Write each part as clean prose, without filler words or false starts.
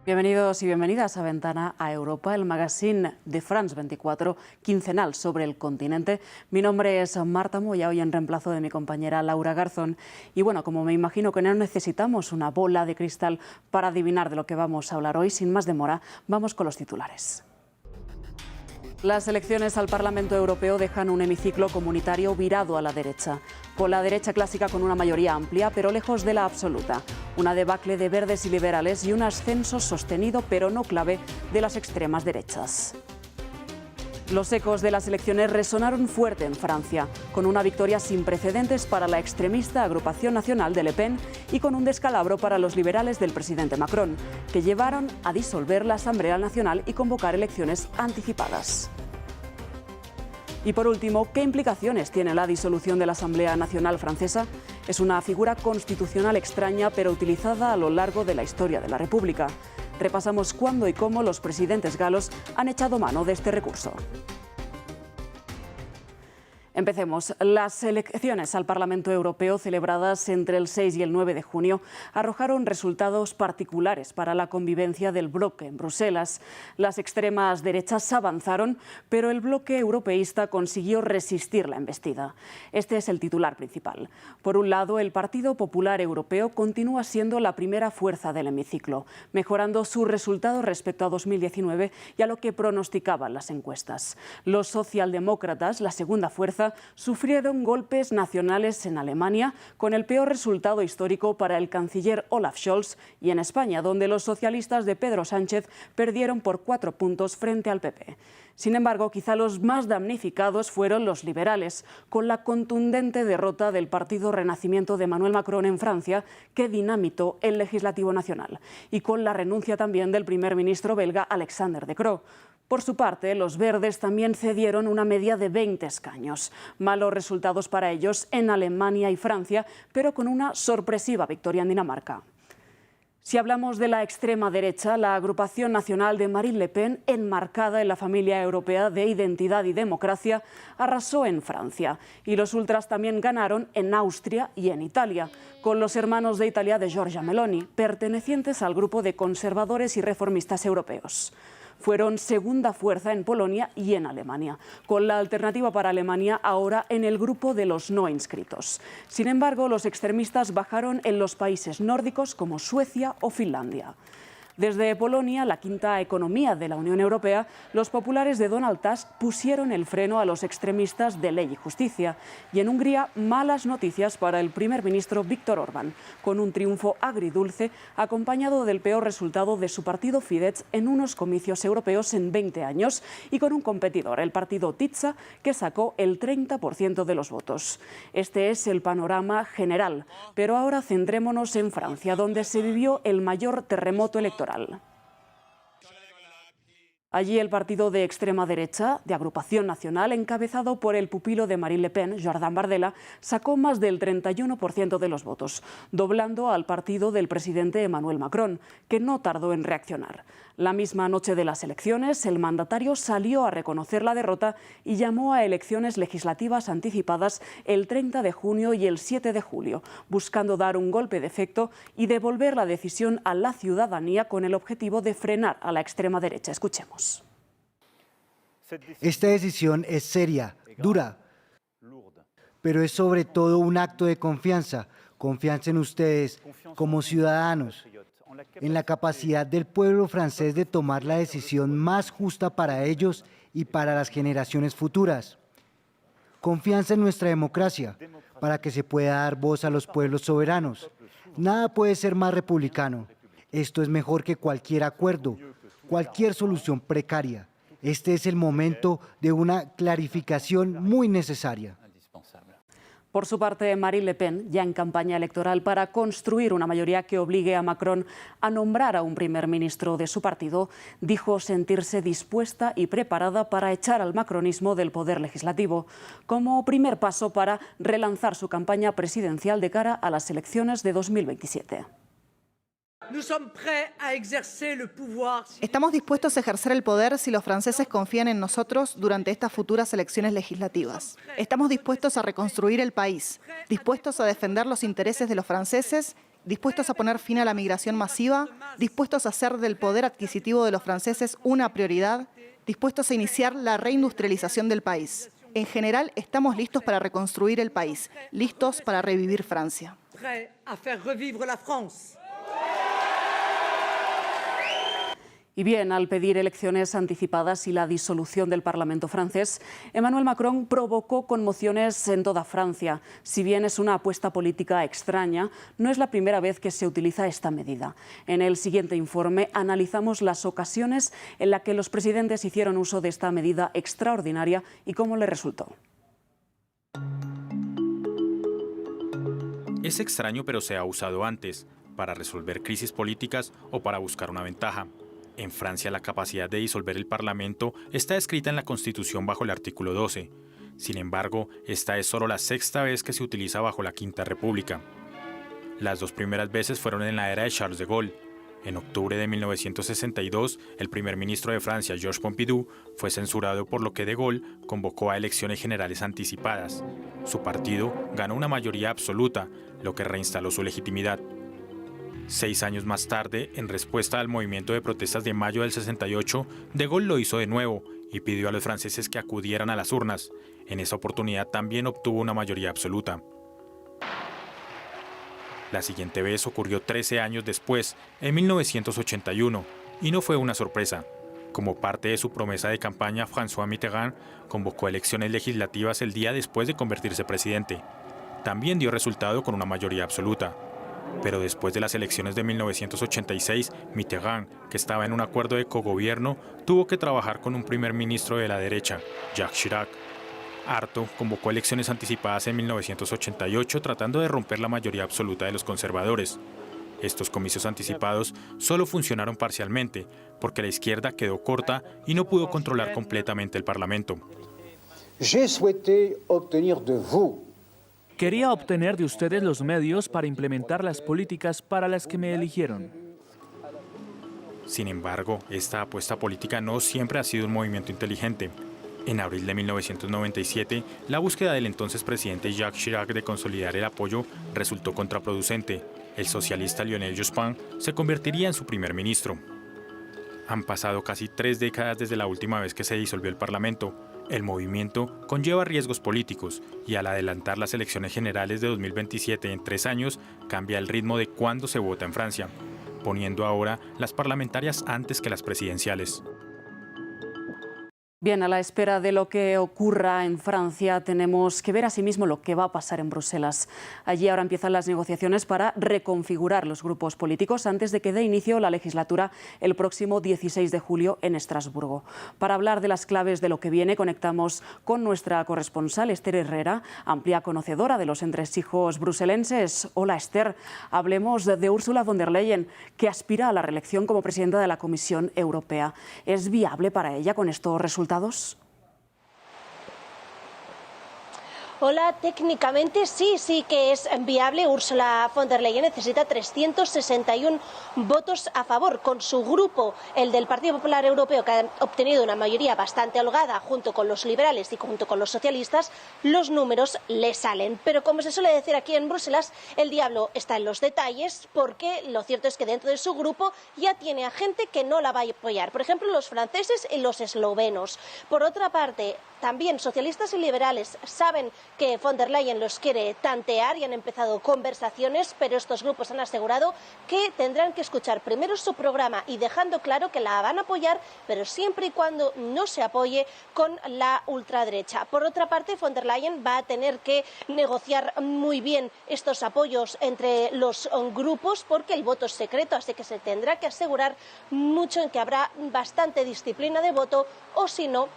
Bienvenidos y bienvenidas a Ventana a Europa, el magazine de France 24, quincenal sobre el continente. Mi nombre es Marta Moya, hoy en reemplazo de mi compañera Laura Garzón. Y bueno, como me imagino que no necesitamos una bola de cristal para adivinar de lo que vamos a hablar hoy, sin más demora, vamos con los titulares. Las elecciones al Parlamento Europeo dejan un hemiciclo comunitario virado a la derecha, con la derecha clásica con una mayoría amplia, pero lejos de la absoluta. Una debacle de verdes y liberales y un ascenso sostenido, pero no clave, de las extremas derechas. Los ecos de las elecciones resonaron fuerte en Francia, con una victoria sin precedentes para la extremista Agrupación Nacional de Le Pen y con un descalabro para los liberales del presidente Macron, que llevaron a disolver la Asamblea Nacional y convocar elecciones anticipadas. Y por último, ¿qué implicaciones tiene la disolución de la Asamblea Nacional francesa? Es una figura constitucional extraña, pero utilizada a lo largo de la historia de la República. Repasamos cuándo y cómo los presidentes galos han echado mano de este recurso. Empecemos. Las elecciones al Parlamento Europeo celebradas entre el 6 y el 9 de junio arrojaron resultados particulares para la convivencia del bloque en Bruselas. Las extremas derechas avanzaron, pero el bloque europeísta consiguió resistir la embestida. Este es el titular principal. Por un lado, el Partido Popular Europeo continúa siendo la primera fuerza del hemiciclo, mejorando sus resultados respecto a 2019 y a lo que pronosticaban las encuestas. Los socialdemócratas, la segunda fuerza, sufrieron golpes nacionales en Alemania, con el peor resultado histórico para el canciller Olaf Scholz, y en España, donde los socialistas de Pedro Sánchez perdieron por 4 puntos frente al PP. Sin embargo, quizá los más damnificados fueron los liberales, con la contundente derrota del Partido Renacimiento de Emmanuel Macron en Francia, que dinamitó el legislativo nacional, y con la renuncia también del primer ministro belga Alexander De Croo. Por su parte, los verdes también cedieron una media de 20 escaños. Malos resultados para ellos en Alemania y Francia, pero con una sorpresiva victoria en Dinamarca. Si hablamos de la extrema derecha, la agrupación nacional de Marine Le Pen, enmarcada en la familia europea de identidad y democracia, arrasó en Francia. Y los ultras también ganaron en Austria y en Italia, con los hermanos de Italia de Giorgia Meloni, pertenecientes al grupo de conservadores y reformistas europeos. Fueron segunda fuerza en Polonia y en Alemania, con la alternativa para Alemania ahora en el grupo de los no inscritos. Sin embargo, los extremistas bajaron en los países nórdicos como Suecia o Finlandia. Desde Polonia, la quinta economía de la Unión Europea, los populares de Donald Tusk pusieron el freno a los extremistas de Ley y Justicia. Y en Hungría, malas noticias para el primer ministro Viktor Orbán, con un triunfo agridulce acompañado del peor resultado de su partido Fidesz en unos comicios europeos en 20 años y con un competidor, el partido Tisza, que sacó el 30% de los votos. Este es el panorama general, pero ahora centrémonos en Francia, donde se vivió el mayor terremoto electoral. Allí el partido de extrema derecha, de Agrupación Nacional, encabezado por el pupilo de Marine Le Pen, Jordan Bardella, sacó más del 31% de los votos, doblando al partido del presidente Emmanuel Macron, que no tardó en reaccionar. La misma noche de las elecciones, el mandatario salió a reconocer la derrota y llamó a elecciones legislativas anticipadas el 30 de junio y el 7 de julio, buscando dar un golpe de efecto y devolver la decisión a la ciudadanía con el objetivo de frenar a la extrema derecha. Escuchemos. Esta decisión es seria, dura, pero es sobre todo un acto de confianza en ustedes como ciudadanos, en la capacidad del pueblo francés de tomar la decisión más justa para ellos y para las generaciones futuras. Confianza en nuestra democracia, para que se pueda dar voz a los pueblos soberanos. Nada puede ser más republicano. Esto es mejor que cualquier acuerdo, cualquier solución precaria. Este es el momento de una clarificación muy necesaria. Por su parte, Marine Le Pen, ya en campaña electoral para construir una mayoría que obligue a Macron a nombrar a un primer ministro de su partido, dijo sentirse dispuesta y preparada para echar al macronismo del poder legislativo, como primer paso para relanzar su campaña presidencial de cara a las elecciones de 2027. Estamos dispuestos a ejercer el poder si los franceses confían en nosotros durante estas futuras elecciones legislativas. Estamos dispuestos a reconstruir el país, dispuestos a defender los intereses de los franceses dispuestos a poner fin a la migración masiva, dispuestos a hacer del poder adquisitivo de los franceses una prioridad, dispuestos a iniciar la reindustrialización del país. En general, estamos listos para reconstruir el país, listos para revivir Francia. Y bien, al pedir elecciones anticipadas y la disolución del Parlamento francés, Emmanuel Macron provocó conmociones en toda Francia. Si bien es una apuesta política extraña, no es la primera vez que se utiliza esta medida. En el siguiente informe analizamos las ocasiones en las que los presidentes hicieron uso de esta medida extraordinaria y cómo les resultó. Es extraño, pero se ha usado antes, para resolver crisis políticas o para buscar una ventaja. En Francia, la capacidad de disolver el Parlamento está escrita en la Constitución bajo el artículo 12. Sin embargo, esta es solo la sexta vez que se utiliza bajo la Quinta República. Las dos primeras veces fueron en la era de Charles de Gaulle. En octubre de 1962, el primer ministro de Francia, Georges Pompidou, fue censurado por lo que de Gaulle convocó a elecciones generales anticipadas. Su partido ganó una mayoría absoluta, lo que reinstaló su legitimidad. 6 años más tarde, en respuesta al movimiento de protestas de mayo del 68, de Gaulle lo hizo de nuevo y pidió a los franceses que acudieran a las urnas. En esa oportunidad también obtuvo una mayoría absoluta. La siguiente vez ocurrió 13 años después, en 1981, y no fue una sorpresa. Como parte de su promesa de campaña, François Mitterrand convocó elecciones legislativas el día después de convertirse presidente. También dio resultado con una mayoría absoluta. Pero después de las elecciones de 1986, Mitterrand, que estaba en un acuerdo de cogobierno, tuvo que trabajar con un primer ministro de la derecha, Jacques Chirac. Harto, convocó elecciones anticipadas en 1988 tratando de romper la mayoría absoluta de los conservadores. Estos comicios anticipados solo funcionaron parcialmente, porque la izquierda quedó corta y no pudo controlar completamente el Parlamento. Quería obtener de ustedes los medios para implementar las políticas para las que me eligieron. Sin embargo, esta apuesta política no siempre ha sido un movimiento inteligente. En abril de 1997, la búsqueda del entonces presidente Jacques Chirac de consolidar el apoyo resultó contraproducente. El socialista Lionel Jospin se convertiría en su primer ministro. Han pasado casi 3 décadas desde la última vez que se disolvió el Parlamento. El movimiento conlleva riesgos políticos y al adelantar las elecciones generales de 2027 en 3 años, cambia el ritmo de cuándo se vota en Francia, poniendo ahora las parlamentarias antes que las presidenciales. Bien, a la espera de lo que ocurra en Francia, tenemos que ver asimismo lo que va a pasar en Bruselas. Allí ahora empiezan las negociaciones para reconfigurar los grupos políticos antes de que dé inicio la legislatura el próximo 16 de julio en Estrasburgo. Para hablar de las claves de lo que viene, conectamos con nuestra corresponsal Esther Herrera, amplia conocedora de los entresijos bruselenses. Hola Esther, hablemos de Ursula von der Leyen, que aspira a la reelección como presidenta de la Comisión Europea. ¿Es viable para ella con estos resultados? Hola, técnicamente sí que es viable. Ursula von der Leyen necesita 361 votos a favor. Con su grupo, el del Partido Popular Europeo, que ha obtenido una mayoría bastante holgada junto con los liberales y junto con los socialistas, los números le salen. Pero como se suele decir aquí en Bruselas, el diablo está en los detalles, porque lo cierto es que dentro de su grupo ya tiene a gente que no la va a apoyar. Por ejemplo, los franceses y los eslovenos. Por otra parte, también socialistas y liberales saben que von der Leyen los quiere tantear y han empezado conversaciones, pero estos grupos han asegurado que tendrán que escuchar primero su programa y dejando claro que la van a apoyar, pero siempre y cuando no se apoye con la ultraderecha. Por otra parte, von der Leyen va a tener que negociar muy bien estos apoyos entre los grupos porque el voto es secreto, así que se tendrá que asegurar mucho en que habrá bastante disciplina de voto, o si no,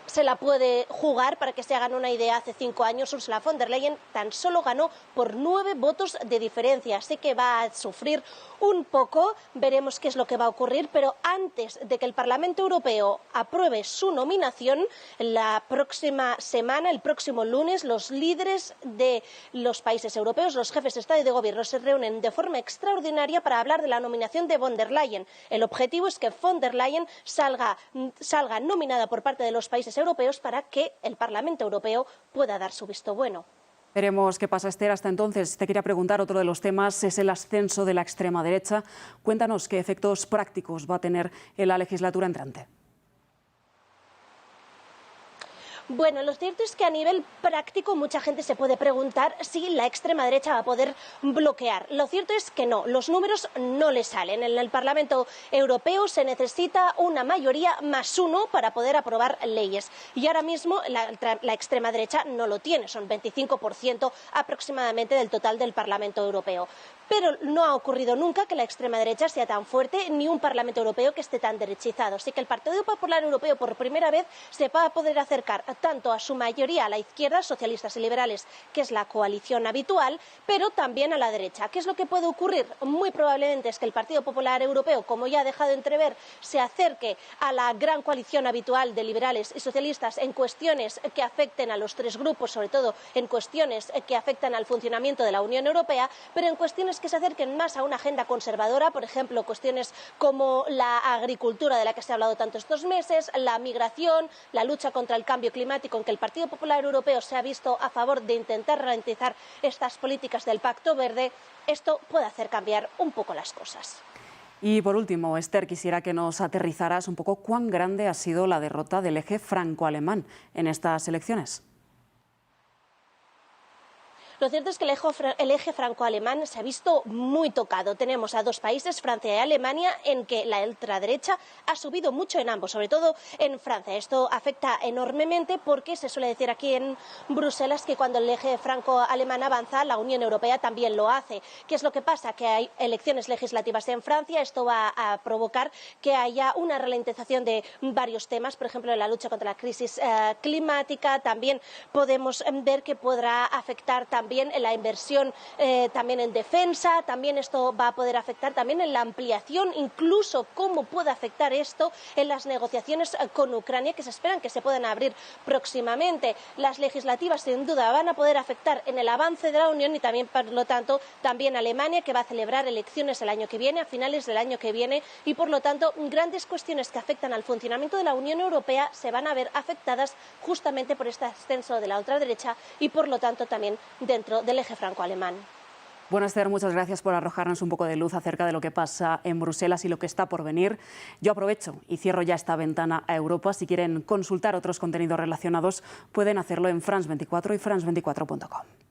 se la puede jugar. Para que se hagan una idea, hace 5 años Ursula von der Leyen tan solo ganó por 9 votos de diferencia, así que va a sufrir un poco. Veremos qué es lo que va a ocurrir, pero antes de que el Parlamento Europeo apruebe su nominación, la próxima semana, el próximo lunes, los líderes de los países europeos, los jefes de Estado y de Gobierno, se reúnen de forma extraordinaria para hablar de la nominación de von der Leyen. El objetivo es que von der Leyen salga nominada por parte de los países europeos para que el Parlamento Europeo pueda dar su visto bueno. Veremos qué pasa, Esther. Hasta entonces, te quería preguntar, otro de los temas es el ascenso de la extrema derecha. Cuéntanos qué efectos prácticos va a tener en la legislatura entrante. Bueno, lo cierto es que a nivel práctico mucha gente se puede preguntar si la extrema derecha va a poder bloquear. Lo cierto es que no, los números no le salen. En el Parlamento Europeo se necesita una mayoría +1 para poder aprobar leyes. Y ahora mismo la extrema derecha no lo tiene, son 25% aproximadamente del total del Parlamento Europeo. Pero no ha ocurrido nunca que la extrema derecha sea tan fuerte, ni un Parlamento Europeo que esté tan derechizado. Así que el Partido Popular Europeo por primera vez se va a poder acercar tanto a su mayoría a la izquierda, socialistas y liberales, que es la coalición habitual, pero también a la derecha. ¿Qué es lo que puede ocurrir? Muy probablemente es que el Partido Popular Europeo, como ya ha dejado entrever, se acerque a la gran coalición habitual de liberales y socialistas en cuestiones que afecten a los tres grupos, sobre todo en cuestiones que afectan al funcionamiento de la Unión Europea, pero en cuestiones que se acerquen más a una agenda conservadora, por ejemplo, cuestiones como la agricultura, de la que se ha hablado tanto estos meses, la migración, la lucha contra el cambio climático, en que el Partido Popular Europeo se ha visto a favor de intentar ralentizar estas políticas del Pacto Verde. Esto puede hacer cambiar un poco las cosas. Y por último, Esther, quisiera que nos aterrizaras un poco cuán grande ha sido la derrota del eje franco-alemán en estas elecciones. Lo cierto es que el eje franco-alemán se ha visto muy tocado. Tenemos a dos países, Francia y Alemania, en que la ultraderecha ha subido mucho en ambos, sobre todo en Francia. Esto afecta enormemente porque se suele decir aquí en Bruselas que cuando el eje franco-alemán avanza, la Unión Europea también lo hace. ¿Qué es lo que pasa? Que hay elecciones legislativas en Francia. Esto va a provocar que haya una ralentización de varios temas, por ejemplo, la lucha contra la crisis climática. También podemos ver que podrá afectar también en la inversión también en defensa, también esto va a poder afectar también en la ampliación, incluso cómo puede afectar esto en las negociaciones con Ucrania que se esperan que se puedan abrir próximamente. Las legislativas sin duda van a poder afectar en el avance de la Unión y también, por lo tanto, también Alemania, que va a celebrar elecciones el año que viene, a finales del año que viene, y por lo tanto grandes cuestiones que afectan al funcionamiento de la Unión Europea se van a ver afectadas justamente por este ascenso de la ultraderecha y por lo tanto también dentro del eje franco-alemán. Bueno, Esther, muchas gracias por arrojarnos un poco de luz acerca de lo que pasa en Bruselas y lo que está por venir. Yo aprovecho y cierro ya esta ventana a Europa. Si quieren consultar otros contenidos relacionados, pueden hacerlo en France 24 y france24.com.